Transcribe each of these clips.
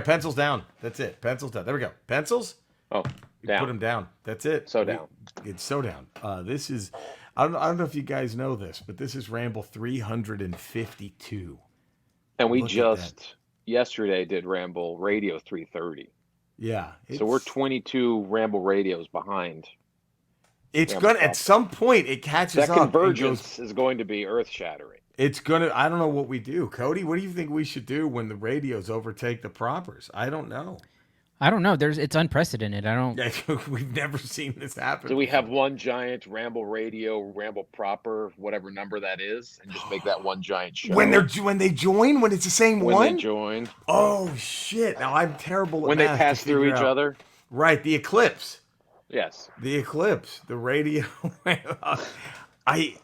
Pencils down. That's it. Pencils down. There we go. Pencils. Oh, You down. put them down. That's it. So down. It's so down. This is. I don't know if you guys know this, but this is Ramble 352. And we Look at that. just yesterday did Ramble Radio 330. Yeah. So we're 22 Ramble radios behind. It's Ramble gonna at Pop. some point it catches That up. And convergence goes, is going to be earth-shattering. it's gonna. I don't know what we do, Cody. What do you think we should do when the radios overtake the propers? I don't know. I don't know. It's unprecedented. I don't. We've never seen this happen. Do we have one giant Ramble Radio, Ramble Proper, whatever number that is, and just make that one giant show? When they join, when it's the same when one? they join. Oh shit! Now I'm terrible at When they math pass to through figure each out. other. Right, the eclipse. Yes. The eclipse, the radio. I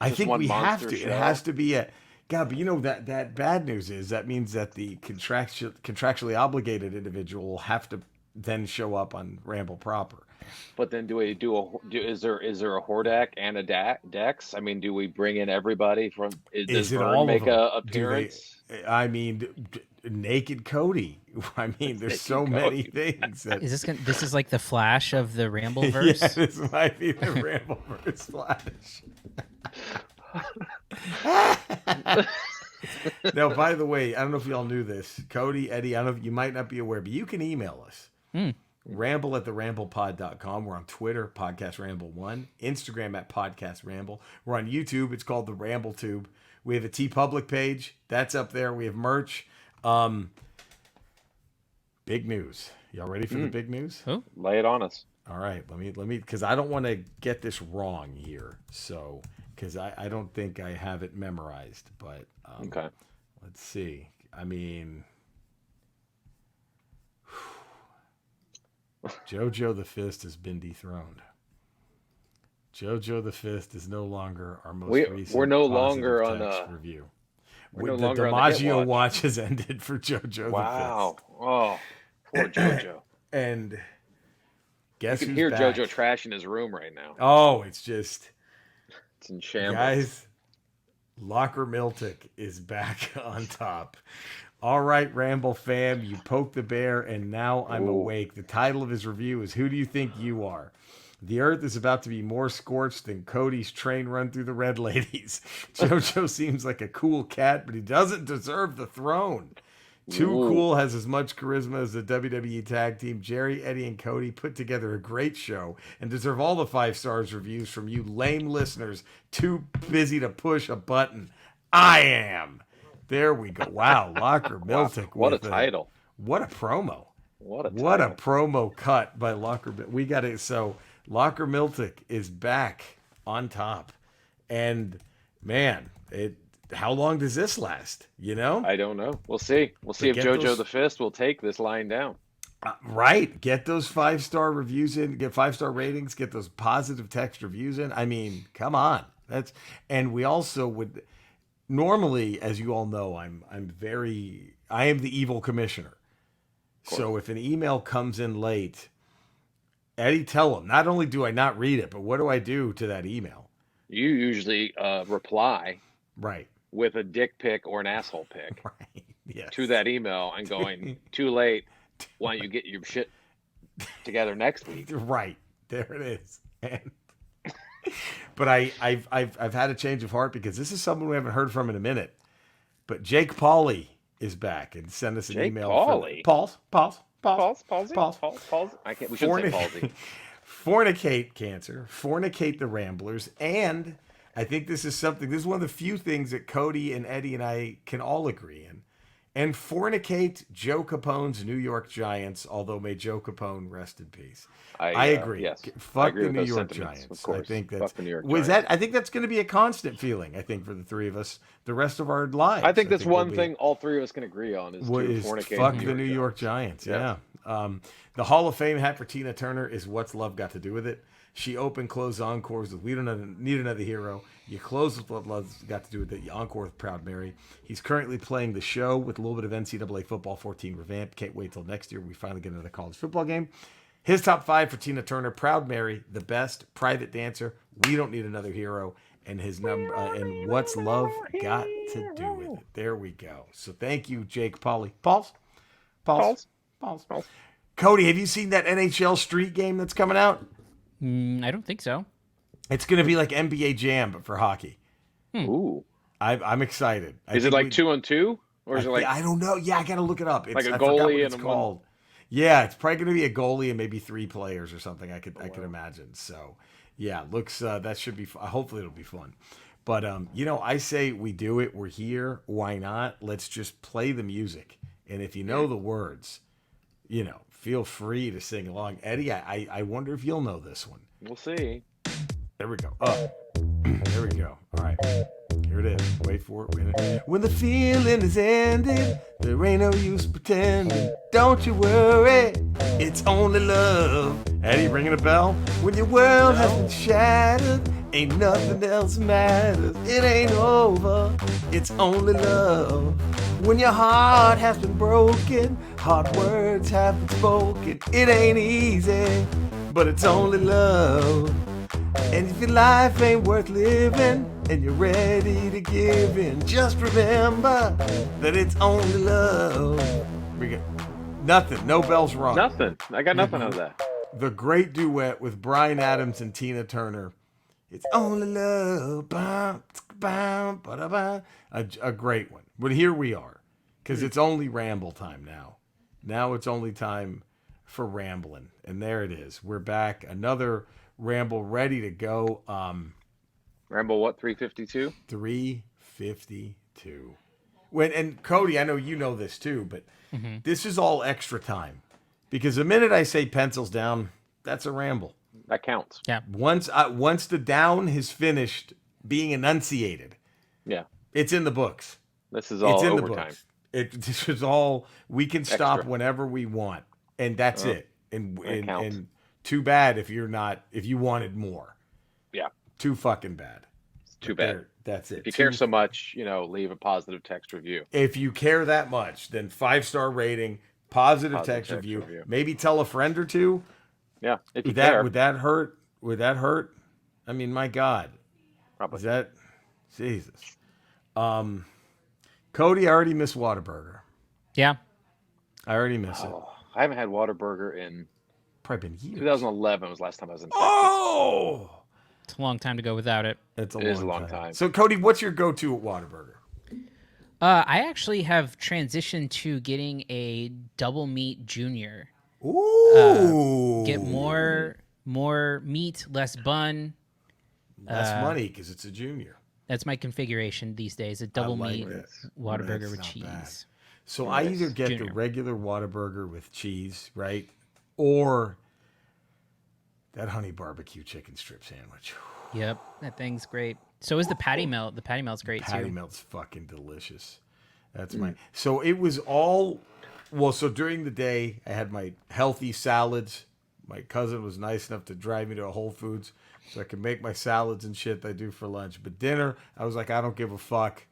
Just think one we have monster to. show. It has to be a. God, but you know that bad news is that means that the contractually obligated individual will have to then show up on Ramble proper. But then is there a Hordak and a Dex? I mean, do we bring in everybody from does it Vern all make of them? a appearance? I mean, naked Cody. I mean, there's so many things. That, This is like the Flash of the Rambleverse. yeah, this might be the Rambleverse Flash. Now, by the way, I don't know if y'all knew this. Cody, Eddie, I don't know if you might not be aware, but you can email us. Ramble@theramblepod.com. We're on Twitter, Podcast Ramble 1. Instagram at Podcast Ramble. We're on YouTube. It's called the Ramble Tube. We have a TeePublic page. That's up there. We have merch. Big news. Y'all ready for the big news? Oh. Lay it on us. All right. Let me, because I don't want to get this wrong here. So, because I don't think I have it memorized. But Okay. let's see. I mean, JoJo the Fist has been dethroned. JoJo the Fist is no longer our most recent. We're no positive longer on text review. we're no The longer on the hit DiMaggio watch. watch has ended for JoJo Wow. the Fist. Oh, poor JoJo. And guess You can who's hear back? JoJo trash in his room right now. Oh, it's just It's in shambles. guys. Locker Miltic is back on top. All right, Ramble fam, you poked the bear, and now I'm awake. The title of his review is "Who Do You Think You Are?" The earth is about to be more scorched than Cody's train run through the Red Ladies. JoJo seems like a cool cat, but he doesn't deserve the throne. Too Cool has as much charisma as the WWE tag team. Jerry, Eddie, and Cody put together a great show and deserve all the 5 stars reviews from you lame listeners too busy to push a button. I am. There we go. Wow, Locker Miltic. What a with title. What a promo. What a What a title. promo cut by Locker. We got it. So Locker Miltic is back on top. And man, how long does this last? You know? I don't know. We'll see. We'll see if get JoJo those- the Fist will take this lying down. Right. Get those 5-star reviews in, get 5-star ratings, get those positive text reviews in. I mean, come on. And we also would normally, as you all know, I am the evil commissioner. So if an email comes in late, Eddie, tell him, not only do I not read it, but what do I do to that email? You usually reply Right. with a dick pic or an asshole pic Right. Yes. to that email and going, too late. Why don't you get your shit together next week? Right. There it is. And, but I've had a change of heart because this is someone we haven't heard from in a minute. But Jake Pauley is back and send us an Jake email. Pauley? Pause. Palsy? Pause. I can't. We shouldn't say palsy. Fornicate cancer, fornicate the Ramblers, and I think this is one of the few things that Cody and Eddie and I can all agree in. And fornicate Joe Capone's New York Giants, although may Joe Capone rest in peace. I agree. Yes. Fuck I agree the with New those York sentiments, Giants. of course. I think Fuck that's the New York Giants. I think that's going to be a constant feeling, I think, for the three of us the rest of our lives. I think that's we'll one be- thing all three of us can agree on is to is fornicate fuck the the New York Giants. Yeah. The Hall of Fame hat for Tina Turner is What's Love Got to Do with It. She closed encores with We Don't Need Another Hero. You close with What Love's Got to Do with It. You encore with Proud Mary. He's currently playing the show with a little bit of NCAA Football 14 revamp. Can't wait till next year we finally get another college football game. His top 5 for Tina Turner: Proud Mary, The Best, Private Dancer, We Don't Need Another Hero, and his number and What's Love Got to Do with It. There we go. So thank you, Jake Pauley. Pauls? Pulse. Cody, have you seen that NHL Street game that's coming out? I don't think so. It's going to be like NBA Jam, but for hockey. Ooh. I'm excited. Is it like 2-on-2? Or is it like... I don't know. Yeah, I got to look it up. Like a I forgot what goalie it's and called. Yeah, it's probably going to be a goalie and maybe 3 players or something. I could imagine. So, yeah, looks that should be hopefully it'll be fun. But I say we do it. We're here. Why not? Let's just play the music. And if you know the words, feel free to sing along. Eddie, I wonder if you'll know this one. We'll see. There we go. Oh, there we go. All right. Here it is. Wait for it. When the feeling is ended, there ain't no use pretending. Don't you worry, it's only love. Eddie, ringing a bell? When your world has been shattered, ain't nothing else matters. It ain't over, it's only love. When your heart has been broken, hard words have been spoken. It ain't easy, but it's only love. And if your life ain't worth living and you're ready to give in, just remember that it's only love. We got nothing. No bells rung. Nothing. I got nothing out of that. The great duet with Bryan Adams and Tina Turner. It's only love. A great one. But here we are. Because it's only ramble time now. Now it's only time for rambling. And there it is. We're back. Another ramble ready to go. Ramble what, 352? 352. And Cody, I know you know this too, but this is all extra time. Because the minute I say pencils down, that's a ramble. That counts. Yeah. Once the down has finished being enunciated, yeah, it's in the books. This is all it's in overtime. The books. This is all, we can stop Extra. whenever we want. And that's it. And counts. and too bad if you wanted more. Yeah. Too fucking bad. It's too bad. That's it. If you care so much, leave a positive text review. If you care that much, then 5-star rating, positive text review. Maybe tell a friend or two. Yeah, if you care. Would that hurt? Would that hurt? I mean, my God. Probably. Is that Jesus? Cody, I already miss Whataburger. Yeah. I already miss it. I haven't had Whataburger in Probably been years. 2011 was the last time I was in Texas. Oh! It's a long time to go without it. It is a long time. So, Cody, what's your go-to at Whataburger? I actually have transitioned to getting a double meat junior. Ooh! Get more meat, less bun. Less money because it's a junior. That's my configuration these days. A double meat this. Whataburger That's with not cheese. bad. So I either get Junior. the regular Whataburger with cheese, right? Or that honey barbecue chicken strip sandwich. Yep, that thing's great. So is the patty melt. The patty melt's great Patty too. melt's fucking delicious. That's my. So it was all. Well, so during the day, I had my healthy salads. My cousin was nice enough to drive me to a Whole Foods so I could make my salads and shit that I do for lunch. But dinner, I was like, I don't give a fuck.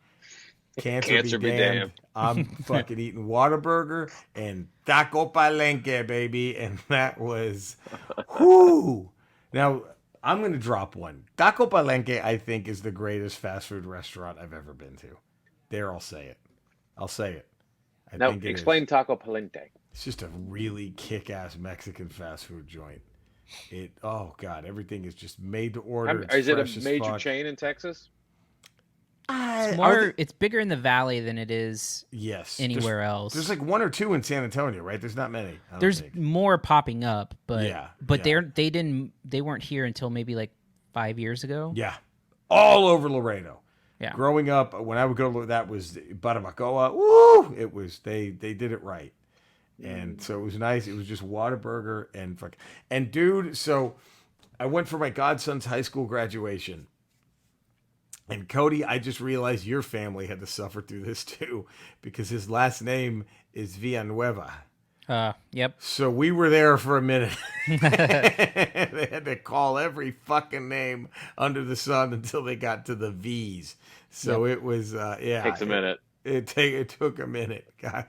Cancer be damned. I'm fucking eating Whataburger and Taco Palenque, baby. And that was, whoo. Now, I'm going to drop one. Taco Palenque, I think, is the greatest fast food restaurant I've ever been to. There, I'll say it. I'll say it. Now, explain Taco Palenque. It's just a really kick-ass Mexican fast food joint. Oh God, everything is just made to order. Is it a major chain in Texas? It's bigger in the valley than it is anywhere else. There's like 1 or 2 in San Antonio, right? There's not many. There's more popping up, but yeah. they weren't here until maybe like 5 years ago. Yeah, all over Laredo. Yeah. Growing up, when I would go to that was Barabacoa. Woo! It was they did it right. And so it was nice. It was just Whataburger and dude, so I went for my godson's high school graduation. And Cody, I just realized your family had to suffer through this too, because his last name is Villanueva. Yep. So we were there for a minute. They had to call every fucking name under the sun until they got to the V's. So it was, Takes a minute. It took a minute. God,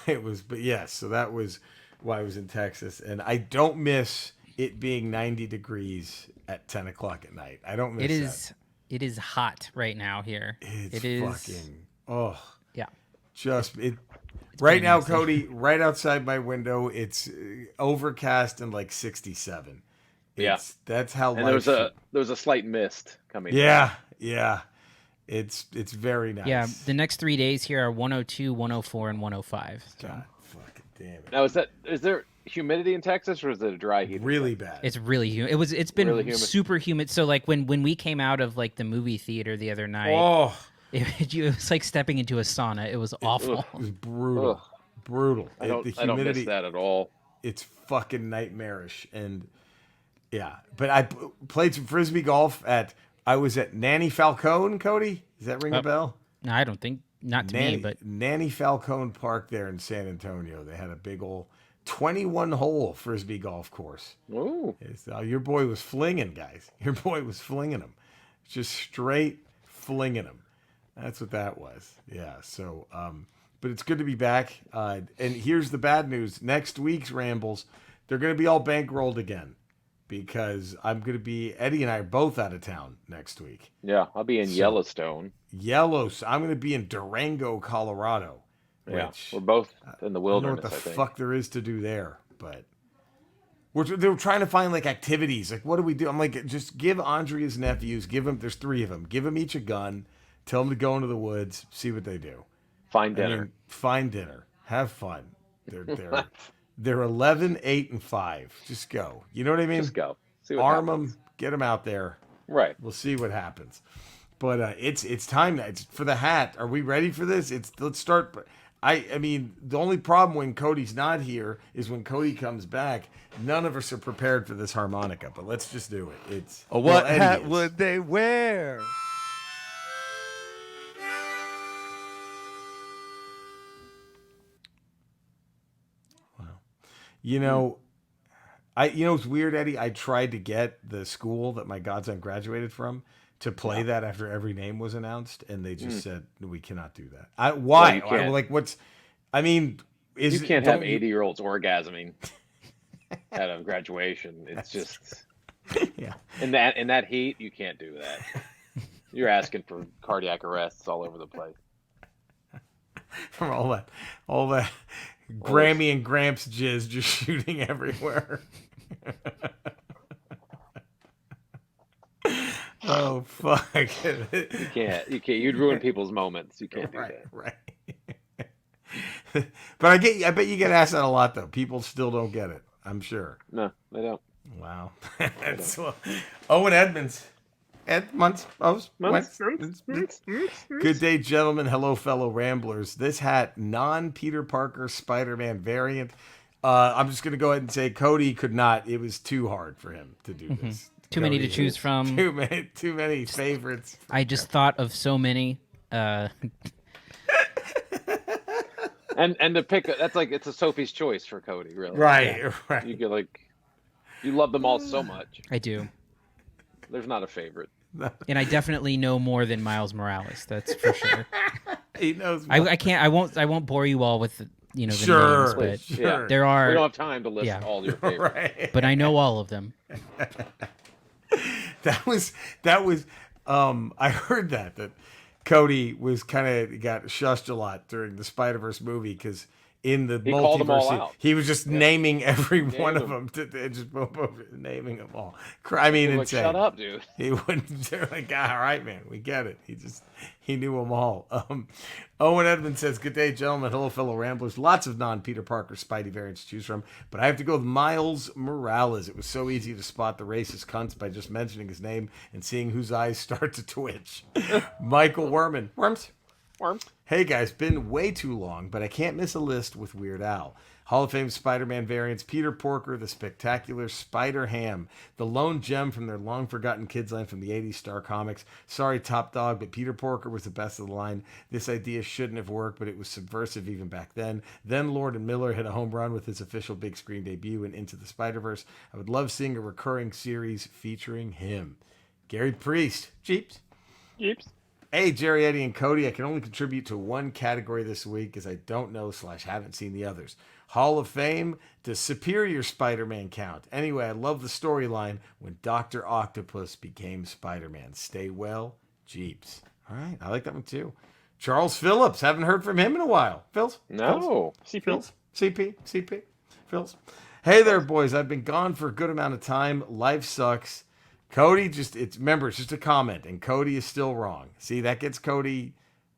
it was, but yes. So that was why I was in Texas, and I don't miss it being 90 degrees at 10 o'clock at night. I don't miss that. It is hot right now here. It's it is fucking yeah. Just it. Right pretty now, nasty. Cody, right outside my window, it's overcast and like 67. Yeah. That's how And there life was a should. there was a slight mist coming down. Yeah, yeah. It's very Yeah, nice. the next 3 days here are 102, 104, and 105. So God fucking damn it. Now is there humidity in Texas, or is it a dry heat? Really bad. it's really humid. It's been Really humid. super humid. So like when we came out of like the movie theater the other night, Oh, it was like stepping into a sauna. It was awful. it was brutal. Ugh. Brutal. I The don't miss humidity, that at all. it's fucking nightmarish. And yeah, but I played some frisbee golf I was at Nanny Falcone, Cody. Does that ring a bell? No, I don't think not to me, but Nanny Falcone Park there in San Antonio. They had a big old 21-hole frisbee golf course. Ooh. Your boy was flinging, guys. Your boy was flinging them. Just straight flinging them. That's what that was. Yeah, so, but it's good to be back. And here's the bad news. Next week's Rambles, they're going to be all bankrolled again because Eddie and I are both out of town next week. Yeah, I'll be in Yellowstone. I'm going to be in Durango, Colorado. Yeah, Which, we're both in the I don't know wilderness, what the I think. fuck there is to do there, but they were trying to find like activities. Like, what do we do? I'm like, just give Andrea's nephews, there's 3 of them, give them each a gun, tell them to go into the woods, see what they do. Find dinner. Find dinner, have fun. They're 11, 8, and 5. Just go. You know what I mean? Just go. See what Arm happens. them, get them out there. Right. We'll see what happens. But it's time now. It's for the hat. Are we ready for this? Let's start. I mean, the only problem when Cody's not here is when Cody comes back. None of us are prepared for this harmonica, but let's just do it. It's What Eddie hat is. would they wear? You know, it's weird, Eddie. I tried to get the school that my godson graduated from to play that after every name was announced, and they just said we cannot do that. Why? you can't. Like, what's? I mean, You can't have 80-year-olds orgasming at a graduation. It's just Yeah. in that heat, you can't do that. You're asking for cardiac arrests all over the place. From all that Grammy and Gramps jizz just shooting everywhere. Oh fuck! You can't. You'd ruin people's moments. You can't do Right, that. right. But I bet you get asked that a lot though. People still don't get it. I'm sure. No, they don't. Wow. Owen Edmonds. Good day, gentlemen. Hello, fellow ramblers. This hat, non-Peter Parker Spider-Man variant. I'm just going to go ahead and say Cody could not. It was too hard for him to do this. too many to Cody, choose from. Too many favorites. I just thought of so many. And to pick that's like it's a Sophie's choice for Cody, really. Right, right. You get you love them all so much. I do. There's not a favorite. And I definitely know more than Miles Morales. That's for sure. He knows. I can't. I won't bore you all with the names, Sure, but sure. there are. We don't have time to list Yeah. all your favorites. Right. But I know all of them. That was. I heard that Cody was kind of got shushed a lot during the Spider-Verse movie because in the called them all multiverse out. he was just naming every one of them. them, just naming them all. I mean, Like, insane. shut up, dude. He wouldn't. They're like, all right, man, we get it. He knew them all. Owen Edmond says, "Good day, gentlemen. Hello, fellow ramblers. Lots of non-Peter Parker Spidey variants to choose from, but I have to go with Miles Morales. It was so easy to spot the racist cunts by just mentioning his name and seeing whose eyes start to twitch." Michael Worms. Hey guys, been way too long, but I can't miss a list with Weird Al. Hall of Fame Spider-Man variants, Peter Parker, the spectacular Spider-Ham, the lone gem from their long-forgotten kids line from the 80s Star Comics. Sorry, Top Dog, but Peter Parker was the best of the line. This idea shouldn't have worked, but it was subversive even back then. Then Lord and Miller hit a home run with his official big screen debut in Into the Spider-Verse. I would love seeing a recurring series featuring him. Gary Priest. Jeeps. Hey, Jerry, Eddie, and Cody. I can only contribute to one category this week as I don't know / haven't seen the others. Hall of Fame, does Superior Spider-Man count? Anyway, I love the storyline when Dr. Octopus became Spider-Man. Stay well, Jeeps. All right, I like that one too. Charles Phillips. Haven't heard from him in a while. Phils? No. CP. Phils? CP? Phils? Hey there, boys. I've been gone for a good amount of time. Life sucks. Cody remember, it's just a comment, and Cody is still wrong. See, that gets Cody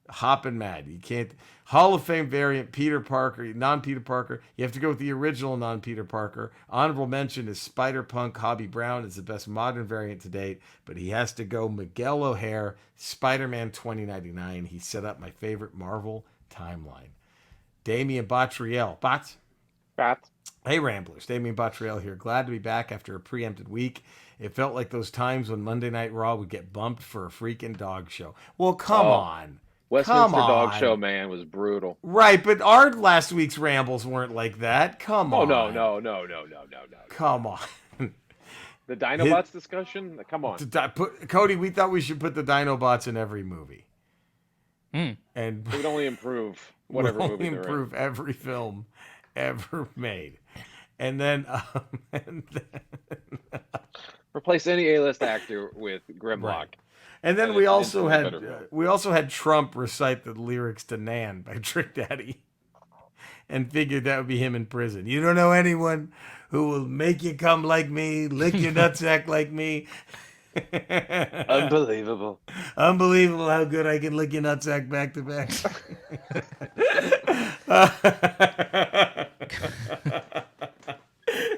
hopping mad. You can't. Hall of Fame variant, Peter Parker, non-Peter Parker. You have to go with the original non-Peter Parker. Honorable mention is Spider-Punk. Hobie Brown is the best modern variant to date, but he has to go Miguel O'Hare, Spider-Man 2099. He set up my favorite Marvel timeline. Damian Bottriell. Bots? Hey, Ramblers. Damian Bottriell here. Glad to be back after a preempted week. It felt like those times when Monday Night Raw would get bumped for a freaking dog show. Well, come on. Westminster Dog Show, man, was brutal. Right, but our last week's rambles weren't like that. Come on. Oh, no. Come on. The Dinobots discussion? Come on. Cody, we thought we should put the Dinobots in every movie. Mm. And it would only improve whatever movie they're improve every film ever made. And then replace any A-list actor with Grimlock. Right. And then we also had Trump recite the lyrics to Nan by Trick Daddy, and figured that would be him in prison. You don't know anyone who will make you come like me, lick your nutsack like me. Unbelievable how good I can lick your nutsack back to back.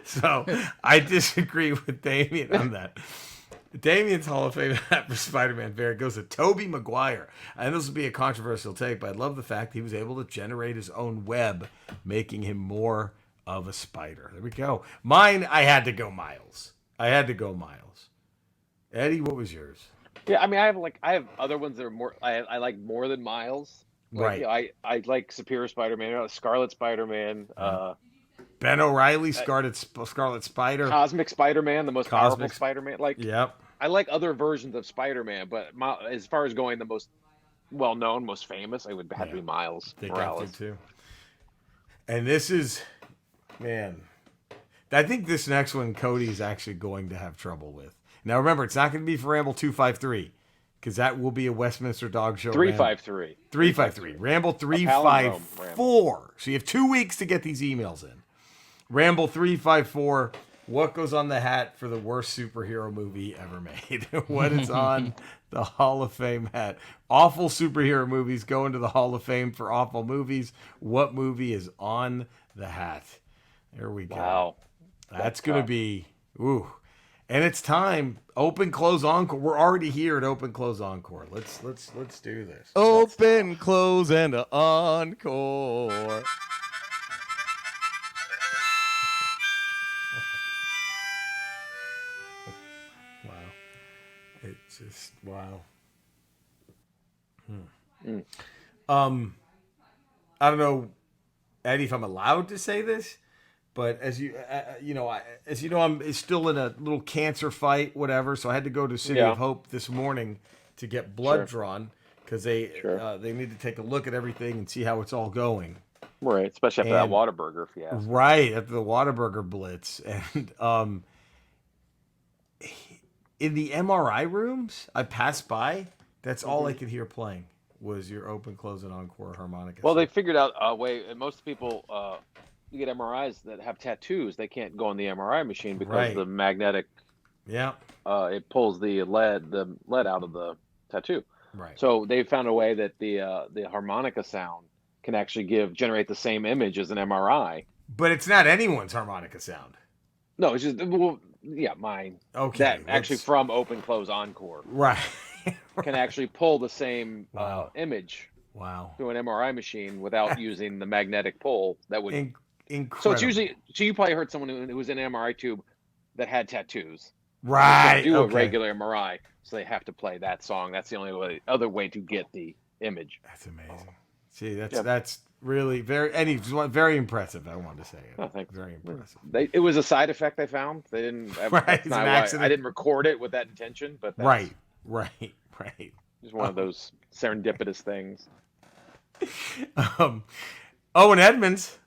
So I disagree with Damien on that. Damien's Hall of Fame hat for Spider-Man variant goes to Tobey Maguire. And this will be a controversial take, but I love the fact he was able to generate his own web, making him more of a spider. There we go. Mine, I had to go Miles. Eddie, what was yours? Yeah, I mean, I have other ones that are more. I like more than Miles. Like, right. I like Superior Spider-Man, Scarlet Spider-Man. Ben O'Reilly, Scarlet Spider, Cosmic Spider-Man, the most powerful Spider-Man. Like, yep. I like other versions of Spider-Man, but as far as going the most well-known, most famous, I would have to be Miles Morales. Too. And this is, man, I think this next one Cody is actually going to have trouble with. Now remember, it's not going to be for Ramble 253, because that will be a Westminster Dog Show. 353. 353. Ramble 354. So you have 2 weeks to get these emails in. Ramble 354. What goes on the hat for the worst superhero movie ever made? What is on the Hall of Fame hat? Awful superhero movies go into the Hall of Fame for awful movies. What movie is on the hat? There we go. Wow. That's going to be, ooh. And it's time. Open, close, encore. We're already here at open, close, encore. Let's do this. Open, close, and encore. It's just wow. I don't know, Eddie, if I'm allowed to say this, but as you know, I'm still in a little cancer fight, whatever. So I had to go to City of Hope this morning to get blood drawn because they need to take a look at everything and see how it's all going. Right, especially after that Whataburger fiasco. Right, after the Whataburger blitz. And in the MRI rooms, I passed by. That's all I could hear playing was your open, close, and encore harmonica. Well, they figured out a way. And most people you get MRIs that have tattoos. They can't go on the MRI machine because the magnetic. Yeah. It pulls the lead out of the tattoo. Right. So they found a way that the harmonica sound can actually generate the same image as an MRI. But it's not anyone's harmonica sound. No, it's just mine. Okay. That actually from open, close, encore. Right. Can actually pull the same image. Wow. Through an MRI machine without using the magnetic pull that would. Incredible. So it's usually. So you probably heard someone who was in an MRI tube that had tattoos. Right. They do a regular MRI, so they have to play that song. That's the only other way to get the image. That's amazing. See, that's really very impressive. I wanted to say it. Oh, thanks. Very impressive. It was a side effect they found. They didn't. It's an accident. I didn't record it with that intention, but that's right. Just one of those serendipitous things. Owen Edmonds,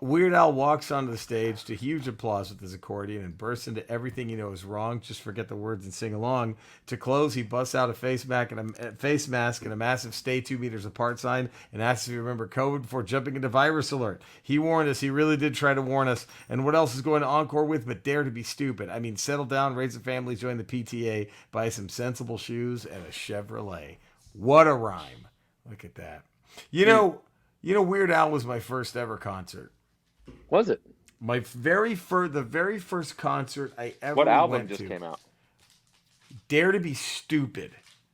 Weird Al walks onto the stage to huge applause with his accordion and bursts into Everything You Know Is Wrong. Just forget the words and sing along. To close, he busts out a face mask and a massive "Stay 2 meters apart" sign and asks if you remember COVID before jumping into virus alert. He warned us. He really did try to warn us. And what else is going to encore with but Dare to Be Stupid? I mean, settle down, raise a family, join the PTA, buy some sensible shoes and a Chevrolet. What a rhyme. Look at that. You know, Weird Al was my first ever concert. Was it? The very first concert I ever What album went just to, came out? Dare to Be Stupid.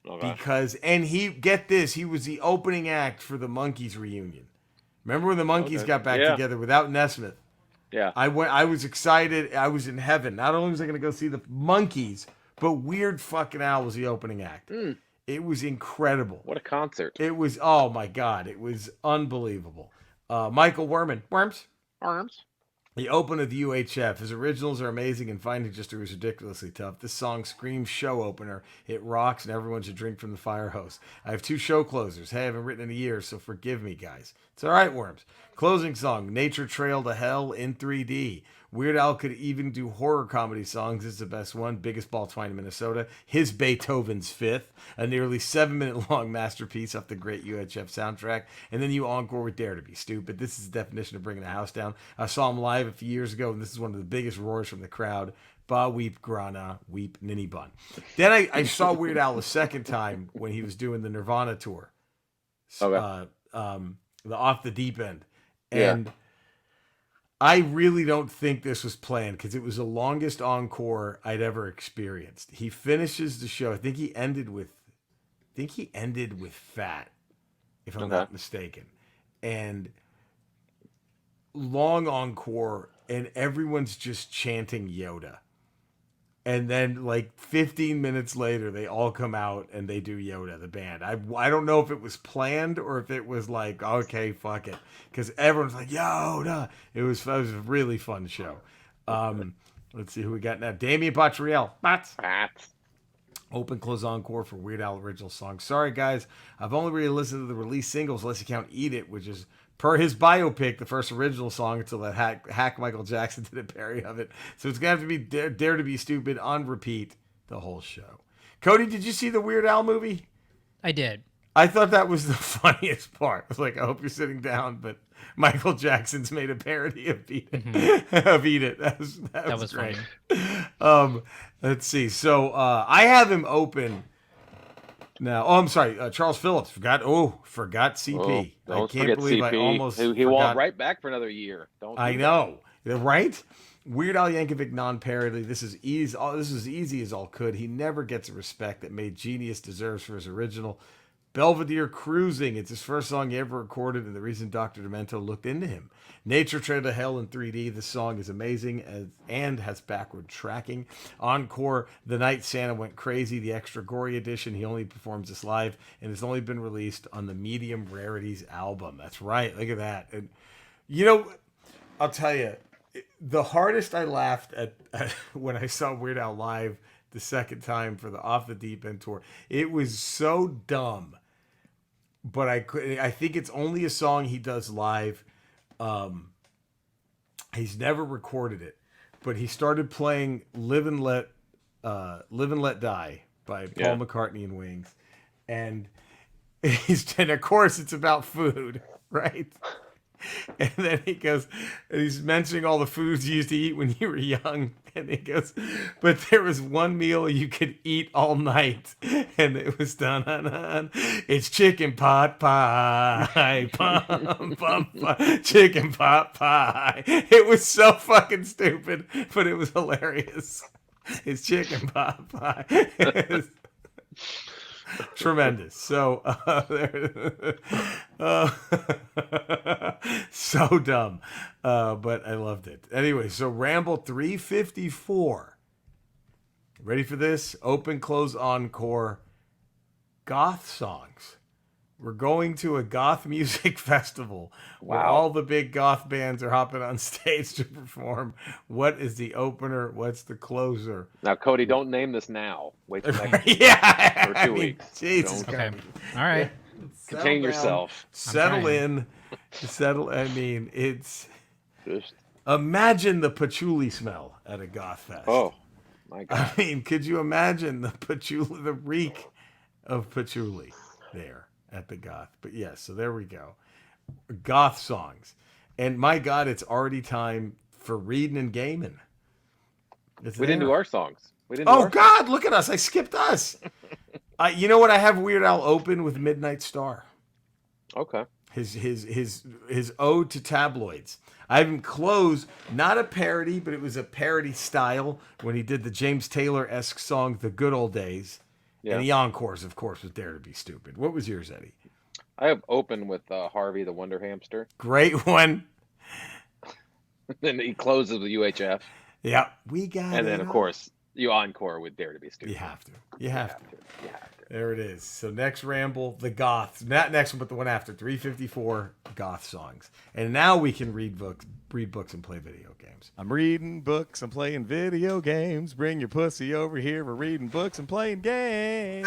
Okay. Because, and get this, he was the opening act for the Monkees reunion. Remember when the Monkees got back together without Nesmith? Yeah. I was excited. I was in heaven. Not only was I going to go see the Monkees, but Weird fucking Al was the opening act. It was incredible. What a concert. It was, oh my God, it was unbelievable. Michael Worms. He opened with UHF. His originals are amazing, and Finding Just was ridiculously tough. This song screams show opener. It rocks, and everyone should drink from the fire hose. I have 2 show closers. Hey, I haven't written in a year, so forgive me, guys. It's all right, Worms. Closing song, Nature Trail to Hell in 3D. Weird Al could even do horror comedy songs. This is the best one. Biggest Ball Twine in Minnesota. His Beethoven's Fifth. A nearly 7-minute long masterpiece off the great UHF soundtrack. And then you encore with Dare to Be Stupid. This is the definition of bringing the house down. I saw him live a few years ago, and this is one of the biggest roars from the crowd. Ba weep grana, weep ninny bun. Then I saw Weird Al a second time when he was doing the Nirvana tour. Okay. The Off the Deep End. And I really don't think this was planned because it was the longest encore I'd ever experienced. He finishes the show. I think he ended with Fat, if I'm not mistaken. And long encore, and everyone's just chanting Yoda. And then, like 15 minutes later, they all come out and they do Yoda, the band. I don't know if it was planned or if it was like, okay, fuck it, because everyone's like Yoda. It was a really fun show. Let's see who we got now. Damien Bottriell. Bats. Open close encore for Weird Al original song. Sorry guys, I've only really listened to the release singles unless you count Eat It, which is per his biopic the first original song until that hack Michael Jackson did a parody of it. So it's gonna have to be Dare to Be Stupid on repeat the whole show. Cody, did you see the Weird Al movie? I did. I thought that was the funniest part. I was like, I hope you're sitting down, but Michael Jackson's made a parody of Eat It. Of Eat It. That was great. Funny. Let's see. So I have him open now. Oh, I'm sorry. Charles Phillips. Forgot CP. Don't I can't forget believe CP. I almost He won't right back for another year. I know. Right? Weird Al Yankovic non-parody. This is easy. This is easy as all could. He never gets the respect that Made Genius deserves for his original. Belvedere Cruising. It's his first song he ever recorded, and the reason Dr. Demento looked into him. Nature Trail to Hell in 3D. This song is amazing and has backward tracking. Encore, The Night Santa Went Crazy, the extra gory edition. He only performs this live, and it's only been released on the Medium Rarities album. That's right. Look at that. And, I'll tell you, the hardest I laughed at when I saw Weird Al live the second time for the Off the Deep End tour. It was so dumb. But I think it's only a song he does live. He's never recorded it, but he started playing "Live and Let Die" by Paul McCartney and Wings, and of course it's about food, right? And then he goes, and he's mentioning all the foods you used to eat when you were young. And he goes, but there was one meal you could eat all night. And it was dun. It's chicken pot pie. Pum, pum, pie. Chicken pot pie. It was so fucking stupid, but it was hilarious. It's chicken pot pie. Tremendous. So, so dumb, but I loved it. Anyway, so Ramble 354. Ready for this? Open, close, encore. Goth songs. We're going to a goth music festival where all the big goth bands are hopping on stage to perform. What is the opener? What's the closer? Now, Cody, don't name this now. Wait till next for 2 weeks. Jesus. Okay. All right. Contain yourself. Settle in. Settle. I mean, Just Imagine the patchouli smell at a goth fest. oh my god. I mean, could you imagine the patchouli, the reek of patchouli there at the goth? But yes, so there we go. Goth songs. And my God, it's already time for reading and gaming. We didn't do our songs. We didn't. Do Oh our God, look at us! I skipped us. You know what? I have Weird Al open with Midnight Star. Okay. His ode to tabloids. I have him close, not a parody, but it was a parody style when he did the James Taylor-esque song "The Good Old Days," Yeah. and the encores, of course, was "Dare to Be Stupid." What was yours, Eddie? I have open with Harvey the Wonder Hamster. Great one. Then he closes with UHF. Yeah, we got it. And then, of course, you encore with Dare to Be Stupid. You have to. You have to. You have to. There it is. So next ramble, the goths. Not next one, but the one after. 354 goth songs. And now we can read books and play video games. I'm reading books, I'm playing video games. Bring your pussy over here. We're reading books and playing games.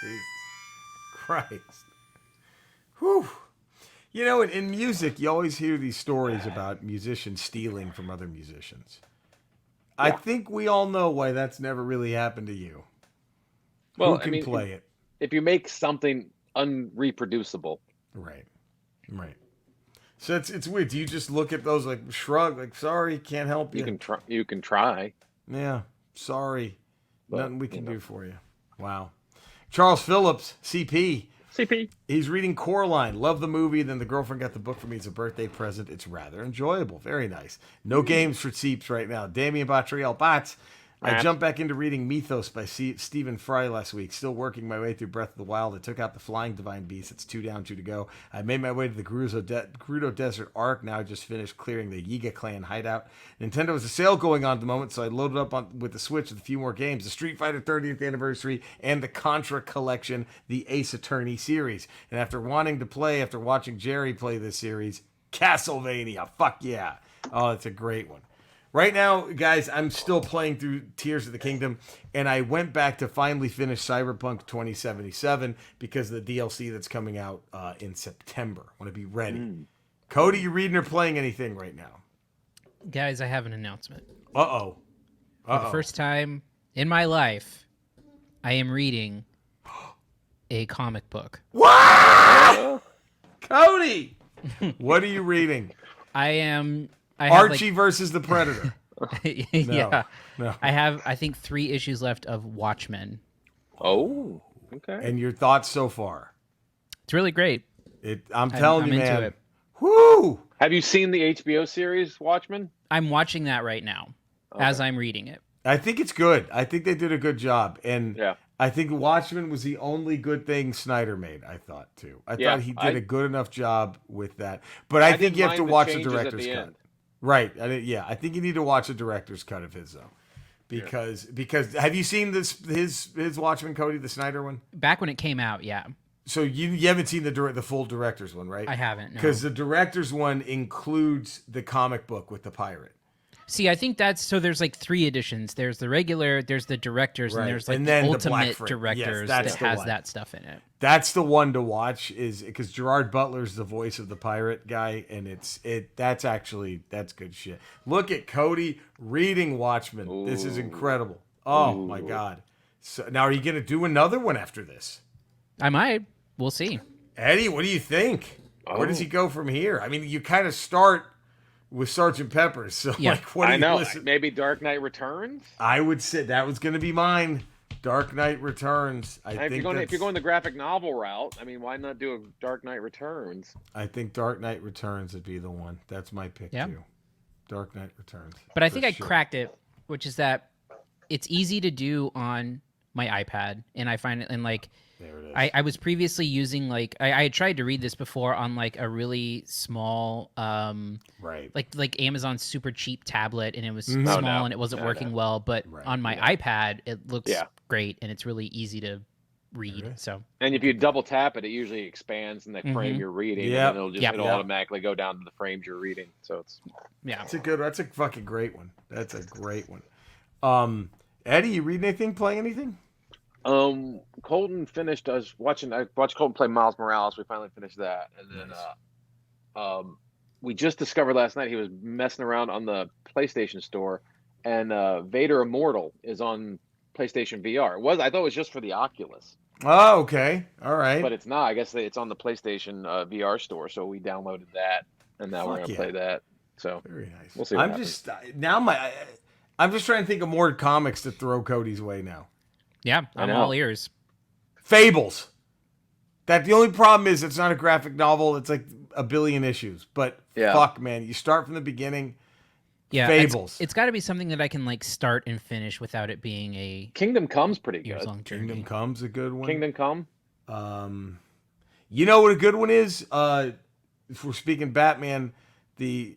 Jesus Christ. Whew. You know, in music, you always hear these stories about musicians stealing from other musicians. I think we all know why that's never really happened to you. Well, Who can play it? If you make something unreproducible. Right. So it's weird. Do you just look at those like shrug, like sorry, can't help you? You can try. Yeah, sorry, But, nothing we can do for you. Wow. Charles Phillips, CP. He's reading Coraline. Love the movie. Then the girlfriend got the book for me as a birthday present. It's rather enjoyable. Very nice. No games for Seeps right now. Damien Batriel Bots. I jumped back into reading Mythos by Stephen Fry last week. Still working my way through Breath of the Wild. I took out the Flying Divine Beast. It's 2 down, 2 to go. I made my way to the Gerudo Desert Arc. Now I just finished clearing the Yiga Clan hideout. Nintendo has a sale going on at the moment, so I loaded up with the Switch with a few more games. The Street Fighter 30th Anniversary and the Contra Collection, the Ace Attorney series. And after wanting to play, after watching Jerry play this series, Castlevania. Fuck yeah. Oh, it's a great one. Right now, guys, I'm still playing through Tears of the Kingdom, and I went back to finally finish Cyberpunk 2077 because of the DLC that's coming out in September. I want to be ready. Cody, you reading or playing anything right now? Guys, I have an announcement. Uh-oh. For the first time in my life, I am reading a comic book. What? Cody! What are you reading? Archie versus the Predator. Yeah. No. I have, I think, 3 issues left of Watchmen. Oh, okay. And your thoughts so far? It's really great. I'm telling you, into man. it. Whoo! Have you seen the HBO series Watchmen? I'm watching that right now as I'm reading it. I think it's good. I think they did a good job. And Yeah. I think Watchmen was the only good thing Snyder made, I thought, too. I thought he did a good enough job with that. But I think you have to watch the director's cut. Right. I think you need to watch the director's cut of his, though. Because have you seen his Watchmen, Cody, the Snyder one? Back when it came out, yeah. So you haven't seen the full director's one, right? I haven't, no. Because the director's one includes the comic book with the pirate. See, I think there's like 3 editions. There's the regular, there's the director's, and there's like the ultimate director's that has that stuff in it. That's the one to watch, is because Gerard Butler's the voice of the pirate guy, and that's good shit. Look at Cody reading Watchmen. Ooh. This is incredible. Oh my God. So now are you gonna do another one after this? I might. We'll see. Eddie, what do you think? Where does he go from here? I mean, you kind of start with Sgt. Pepper's. So, what do you listen? Maybe Dark Knight Returns? I would say that was going to be mine. Dark Knight Returns. If you're going the graphic novel route, I mean, why not do a Dark Knight Returns? I think Dark Knight Returns would be the one. That's my pick, too. Dark Knight Returns. But I think I cracked it, which is that it's easy to do on my iPad, and I find it, and like, there it is. I was previously using I had tried to read this before on like a really small like Amazon super cheap tablet, and it was small and it wasn't working well, but on my iPad it looks great and it's really easy to read. So, and if you double tap it, it usually expands in the frame you're reading, and it'll automatically go down to the frames you're reading. So it's that's a fucking great one. That's a great one. Eddie, you reading anything, playing anything? Colton finished. I watched Colton play Miles Morales. We finally finished that, and then we just discovered last night he was messing around on the PlayStation Store, and Vader Immortal is on PlayStation VR. I thought it was just for the Oculus. Oh, okay, all right. But it's not. I guess it's on the PlayStation VR store. So we downloaded that, and now we're gonna play that. So very nice. We'll see. I'm just trying to think of more comics to throw Cody's way now. Yeah, I'm all ears. Fables. That the only problem is it's not a graphic novel. It's like a billion issues. But fuck, man, you start from the beginning. Yeah, Fables. It's got to be something that I can like start and finish without it being a Kingdom Come's pretty good. Kingdom Come's a good one. Kingdom Come. You know what a good one is? If we're speaking Batman, the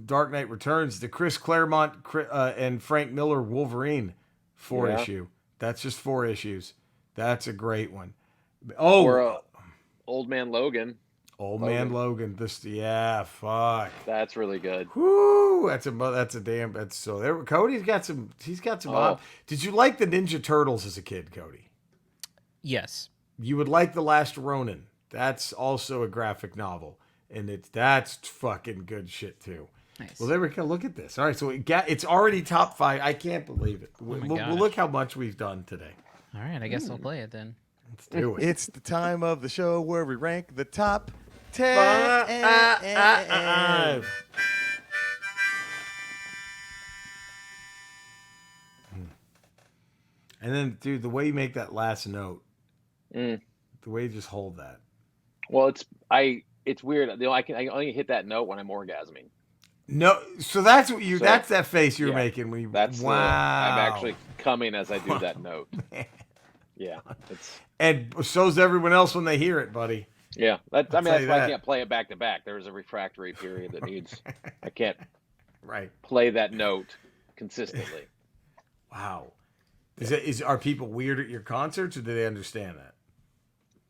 Dark Knight Returns, the Chris Claremont and Frank Miller Wolverine 4-issue. That's just 4 issues. That's a great one. Oh, or Old Man Logan. Man Logan. Fuck. That's really good. Whoo, Cody's got some. He's got some. Did you like the Ninja Turtles as a kid, Cody? Yes. You would like The Last Ronin. That's also a graphic novel, and that's fucking good shit too. Nice. Well, there we go. Look at this. All right, so it's already top 5. I can't believe it. We'll look how much we've done today. All right, I guess I'll play it then. Let's do it. It's the time of the show where we rank the top 10. And then, dude, the way you make that last note, the way you just hold that. Well, it's weird. I can only hit that note when I'm orgasming. No, so that's what that's that face you're making when you. Wow. I'm actually coming as I do that note. Yeah, and so's everyone else when they hear it, buddy. Yeah, that's why I can't play it back to back. There's a refractory period that needs. I can't play that note consistently. Wow, are people weird at your concerts, or do they understand that?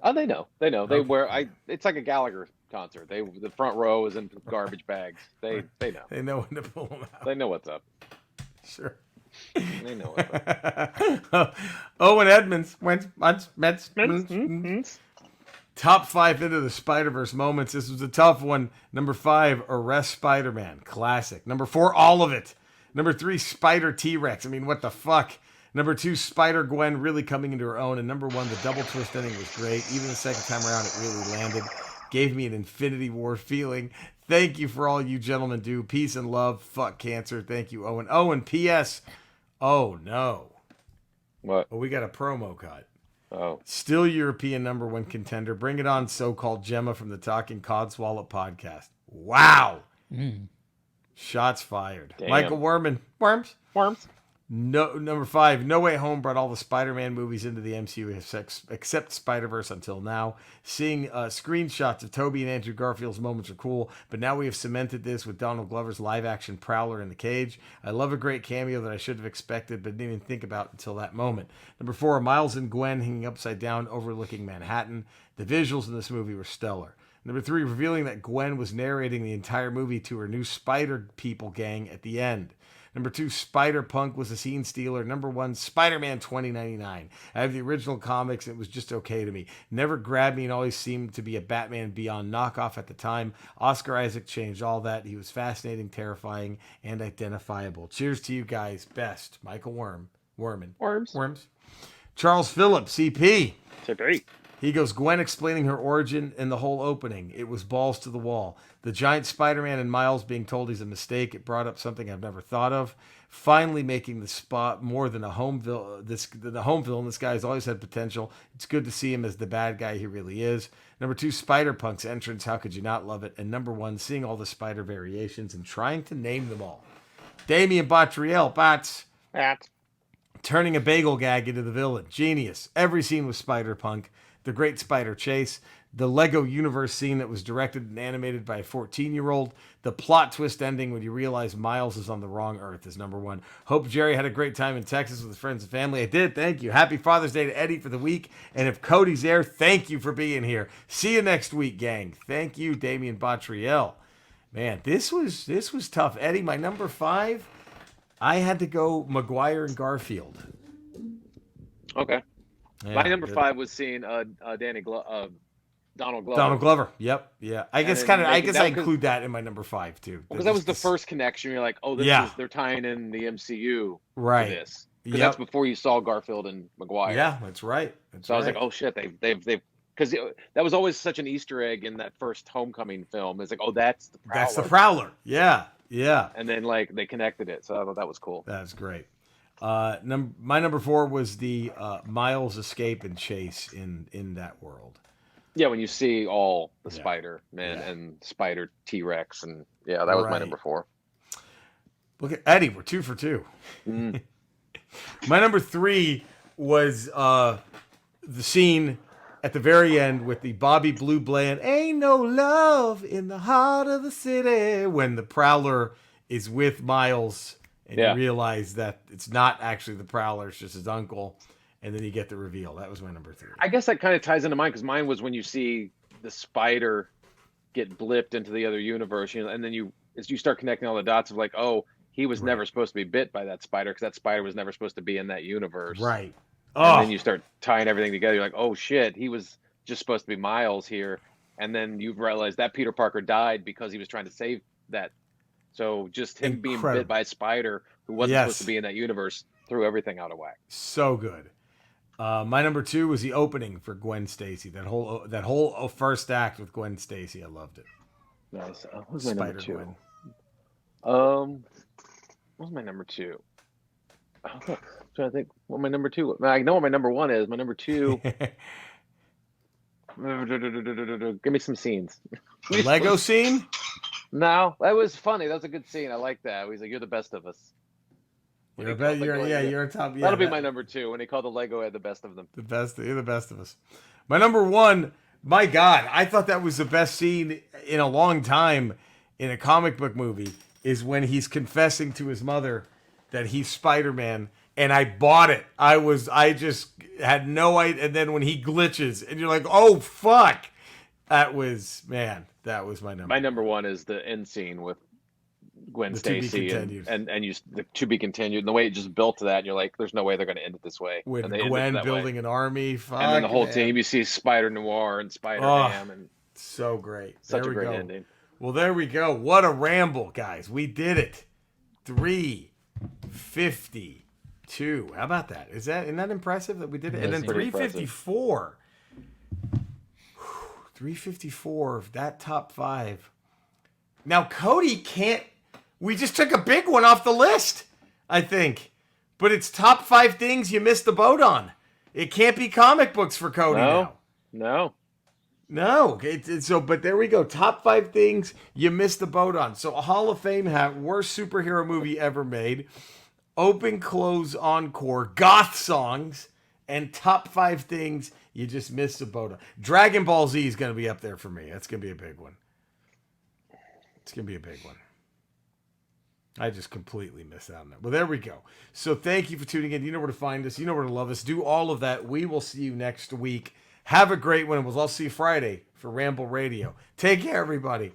Oh, they know. They know. They wear. It's like a Gallagher concert. The front row is in garbage bags. They know. They know when to pull them out. They know what's up. Sure. They know what's up. Owen Edmonds went top 5 into the Spider-Verse moments. This was a tough one. Number 5, Arrest Spider-Man, classic. Number 4, all of it. Number 3, Spider T-Rex. I mean, what the fuck? Number 2, Spider-Gwen really coming into her own. And number 1, the double twist ending was great. Even the second time around, it really landed. Gave me an Infinity War feeling. Thank you for all you gentlemen do. Peace and love. Fuck cancer. Thank you, Owen. Owen, P.S. Oh, no. What? Oh, we got a promo cut. Oh. Still European number 1 contender. Bring it on, so-called Gemma from the Talking Codswallop podcast. Wow. Shots fired. Damn. Michael Worman. Worms. Worms. Number 5, No Way Home brought all the Spider-Man movies into the MCU except Spider-Verse until now. Seeing screenshots of Tobey and Andrew Garfield's moments are cool, but now we have cemented this with Donald Glover's live-action Prowler in the cage. I love a great cameo that I should have expected but didn't even think about until that moment. Number 4, Miles and Gwen hanging upside down overlooking Manhattan. The visuals in this movie were stellar. Number 3, revealing that Gwen was narrating the entire movie to her new Spider People gang at the end. Number 2, Spider-Punk was a scene stealer. Number 1, Spider-Man 2099. I have the original comics. It was just okay to me. Never grabbed me and always seemed to be a Batman Beyond knockoff at the time. Oscar Isaac changed all that. He was fascinating, terrifying, and identifiable. Cheers to you guys. Best. Michael Worman. Worms. Charles Phillips, CP. CP. He goes, Gwen explaining her origin and the whole opening. It was balls to the wall. The giant Spider-Man and Miles being told he's a mistake. It brought up something I've never thought of. Finally making the spot more than a home villain. This guy's always had potential. It's good to see him as the bad guy he really is. Number 2, Spider-Punk's entrance. How could you not love it? And number 1, seeing all the spider variations and trying to name them all. Damien Botriel, Bats. Turning a bagel gag into the villain. Genius. Every scene was Spider-Punk. The Great Spider Chase, the Lego Universe scene that was directed and animated by a 14-year-old, the plot twist ending when you realize Miles is on the wrong Earth is number 1. Hope Jerry had a great time in Texas with his friends and family. I did, thank you. Happy Father's Day to Eddie for the week. And if Cody's there, thank you for being here. See you next week, gang. Thank you, Damien Botriel. Man, this was tough. Eddie, my number 5, I had to go Maguire and Garfield. Okay. Yeah, My number good. 5 was seeing Donald Glover. Donald Glover. Yep. Yeah. I guess then I guess I because include that in my number 5 too. because that was the first connection. You're like, oh, they're tying in the MCU to Right. this, because that's before you saw Garfield and Maguire. Yeah, that's right. So I was like, oh shit, they've because that was always such an Easter egg in that first Homecoming film. It's like, oh, that's the Prowler. That's the Prowler. Yeah. Yeah. And then like they connected it, so I thought that was cool. That's great. My number 4 was the Miles escape and chase in that world. Yeah, when you see all the Spider-Man and Spider T-Rex, and that was my number 4. Look at Eddie, we're 2 for 2. Mm. My number 3 was the scene at the very end with the Bobby Blue Bland "Ain't No Love in the Heart of the City" when the Prowler is with Miles and you realize that it's not actually the Prowler, it's just his uncle, and then you get the reveal. That was my number 3. I guess that kind of ties into mine, because mine was when you see the spider get blipped into the other universe, and then as you start connecting all the dots of like, oh, he was never supposed to be bit by that spider, because that spider was never supposed to be in that universe. Right. And then you start tying everything together. You're like, oh shit, he was just supposed to be Miles here. And then you realize that Peter Parker died because he was trying to save that. So just him being bit by a spider who wasn't supposed to be in that universe threw everything out of whack. So good. My number 2 was the opening for Gwen Stacy. That whole first act with Gwen Stacy. I loved it. Nice. What was my number 2? Spider-Gwen. What was my number 2? I'm trying to think what my number 2. I know what my number 1 is. My number 2. Give me some scenes. Lego scene? No, that was funny. That was a good scene. I like that. He's like, "You're the best of us." You're a top. Yeah, that'll be my number 2 when he called the Lego head the best of them. You're the best of us. My number 1. My God, I thought that was the best scene in a long time in a comic book movie. Is when he's confessing to his mother that he's Spider-Man, and I bought it. I just had no idea. And then when he glitches, and you're like, oh fuck, that was my number. My number 1 is the end scene with Gwen Stacy and the to be continued, and the way it just built to that. And you're like, there's no way they're going to end it this way. With Gwen building an army, fuck, and then the whole team. You see Spider Noir and Spider Ham, and so great. Such a great ending. Well, there we go. What a ramble, guys. We did it. 352. How about that? Isn't that impressive that we did it? And then 354. 354, that top 5. Now, Cody can't... We just took a big one off the list, I think. But it's top 5 things you missed the boat on. It can't be comic books for Cody now. No. But there we go. Top 5 things you missed the boat on. So a Hall of Fame hat, worst superhero movie ever made, open close encore, goth songs, and top 5 things you just missed the boat on. Dragon Ball Z is going to be up there for me. That's going to be a big one. It's going to be a big one. I just completely missed out on that. Well, there we go. So thank you for tuning in. You know where to find us. You know where to love us. Do all of that. We will see you next week. Have a great one. We'll all see you Friday for Ramble Radio. Take care, everybody.